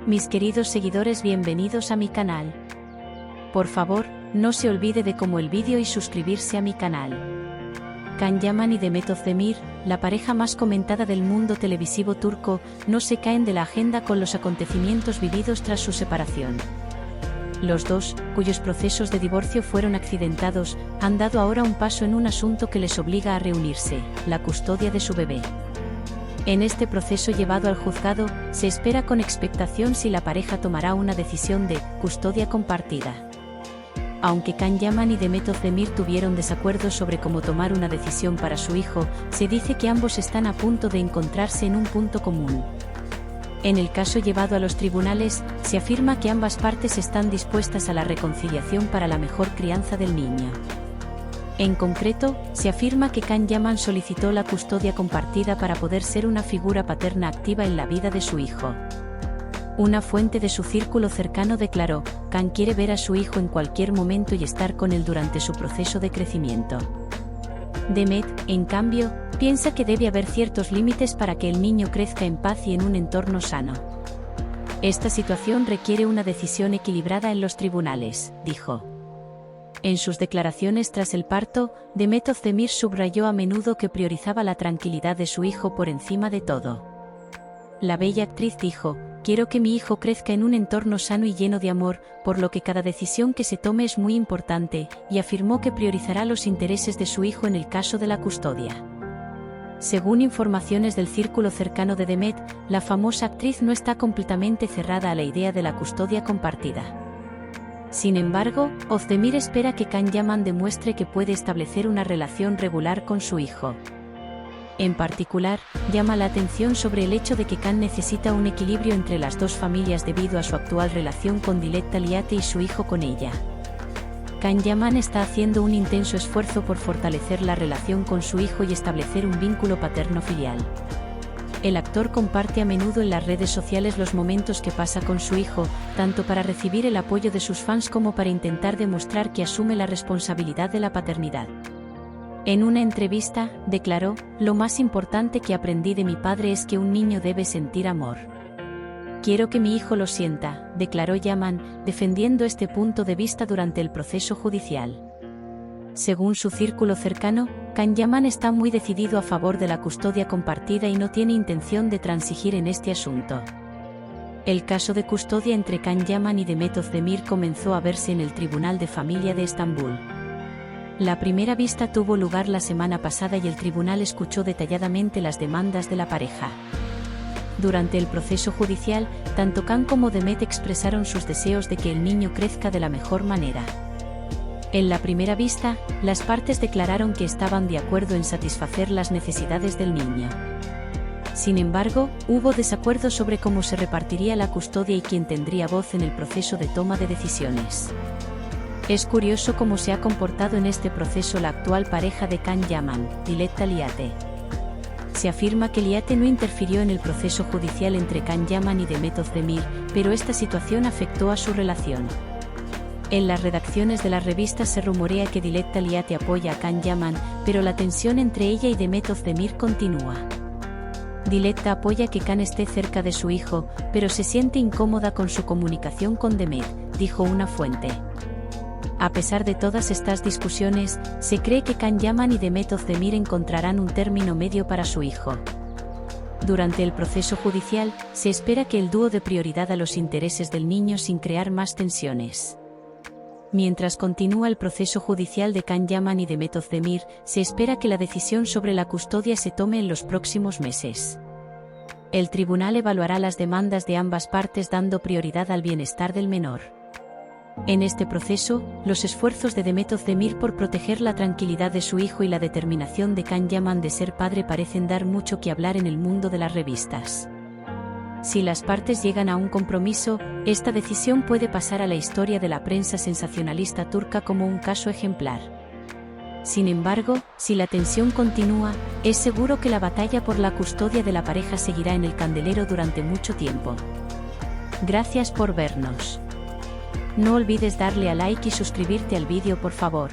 Mis queridos seguidores, bienvenidos a mi canal. Por favor, no se olvide de como el vídeo y suscribirse a mi canal. Can Yaman y Demet Özdemir, la pareja más comentada del mundo televisivo turco, no se caen de la agenda con los acontecimientos vividos tras su separación. Los dos, cuyos procesos de divorcio fueron accidentados, han dado ahora un paso en un asunto que les obliga a reunirse: la custodia de su bebé. En este proceso llevado al juzgado, se espera con expectación si la pareja tomará una decisión de custodia compartida. Aunque Can Yaman y Demet Özdemir tuvieron desacuerdos sobre cómo tomar una decisión para su hijo, se dice que ambos están a punto de encontrarse en un punto común. En el caso llevado a los tribunales, se afirma que ambas partes están dispuestas a la reconciliación para la mejor crianza del niño. En concreto, se afirma que Can Yaman solicitó la custodia compartida para poder ser una figura paterna activa en la vida de su hijo. Una fuente de su círculo cercano declaró: Can quiere ver a su hijo en cualquier momento y estar con él durante su proceso de crecimiento. Demet, en cambio, piensa que debe haber ciertos límites para que el niño crezca en paz y en un entorno sano. Esta situación requiere una decisión equilibrada en los tribunales, dijo. En sus declaraciones tras el parto, Demet Özdemir subrayó a menudo que priorizaba la tranquilidad de su hijo por encima de todo. La bella actriz dijo: quiero que mi hijo crezca en un entorno sano y lleno de amor, por lo que cada decisión que se tome es muy importante, y afirmó que priorizará los intereses de su hijo en el caso de la custodia. Según informaciones del círculo cercano de Demet, la famosa actriz no está completamente cerrada a la idea de la custodia compartida. Sin embargo, Özdemir espera que Can Yaman demuestre que puede establecer una relación regular con su hijo. En particular, llama la atención sobre el hecho de que Can necesita un equilibrio entre las dos familias debido a su actual relación con Dilek Talyate y su hijo con ella. Can Yaman está haciendo un intenso esfuerzo por fortalecer la relación con su hijo y establecer un vínculo paterno-filial. El actor comparte a menudo en las redes sociales los momentos que pasa con su hijo, tanto para recibir el apoyo de sus fans como para intentar demostrar que asume la responsabilidad de la paternidad. En una entrevista, declaró: lo más importante que aprendí de mi padre es que un niño debe sentir amor. Quiero que mi hijo lo sienta, declaró Yaman, defendiendo este punto de vista durante el proceso judicial. Según su círculo cercano, Can Yaman está muy decidido a favor de la custodia compartida y no tiene intención de transigir en este asunto. El caso de custodia entre Can Yaman y Demet Özdemir comenzó a verse en el Tribunal de Familia de Estambul. La primera vista tuvo lugar la semana pasada y el tribunal escuchó detalladamente las demandas de la pareja. Durante el proceso judicial, tanto Can como Demet expresaron sus deseos de que el niño crezca de la mejor manera. En la primera vista, las partes declararon que estaban de acuerdo en satisfacer las necesidades del niño. Sin embargo, hubo desacuerdos sobre cómo se repartiría la custodia y quién tendría voz en el proceso de toma de decisiones. Es curioso cómo se ha comportado en este proceso la actual pareja de Can Yaman, Dilek Talyate. Se afirma que Talyate no interfirió en el proceso judicial entre Can Yaman y Demet Özdemir, pero esta situación afectó a su relación. En las redacciones de las revistas se rumorea que Dilek Talyate apoya a Can Yaman, pero la tensión entre ella y Demet Özdemir continúa. Dilek apoya que Can esté cerca de su hijo, pero se siente incómoda con su comunicación con Demet, dijo una fuente. A pesar de todas estas discusiones, se cree que Can Yaman y Demet Özdemir encontrarán un término medio para su hijo. Durante el proceso judicial, se espera que el dúo dé prioridad a los intereses del niño sin crear más tensiones. Mientras continúa el proceso judicial de Can Yaman y Demet Özdemir, se espera que la decisión sobre la custodia se tome en los próximos meses. El tribunal evaluará las demandas de ambas partes dando prioridad al bienestar del menor. En este proceso, los esfuerzos de Demet Özdemir por proteger la tranquilidad de su hijo y la determinación de Can Yaman de ser padre parecen dar mucho que hablar en el mundo de las revistas. Si las partes llegan a un compromiso, esta decisión puede pasar a la historia de la prensa sensacionalista turca como un caso ejemplar. Sin embargo, si la tensión continúa, es seguro que la batalla por la custodia de la pareja seguirá en el candelero durante mucho tiempo. Gracias por vernos. No olvides darle a like y suscribirte al vídeo, por favor.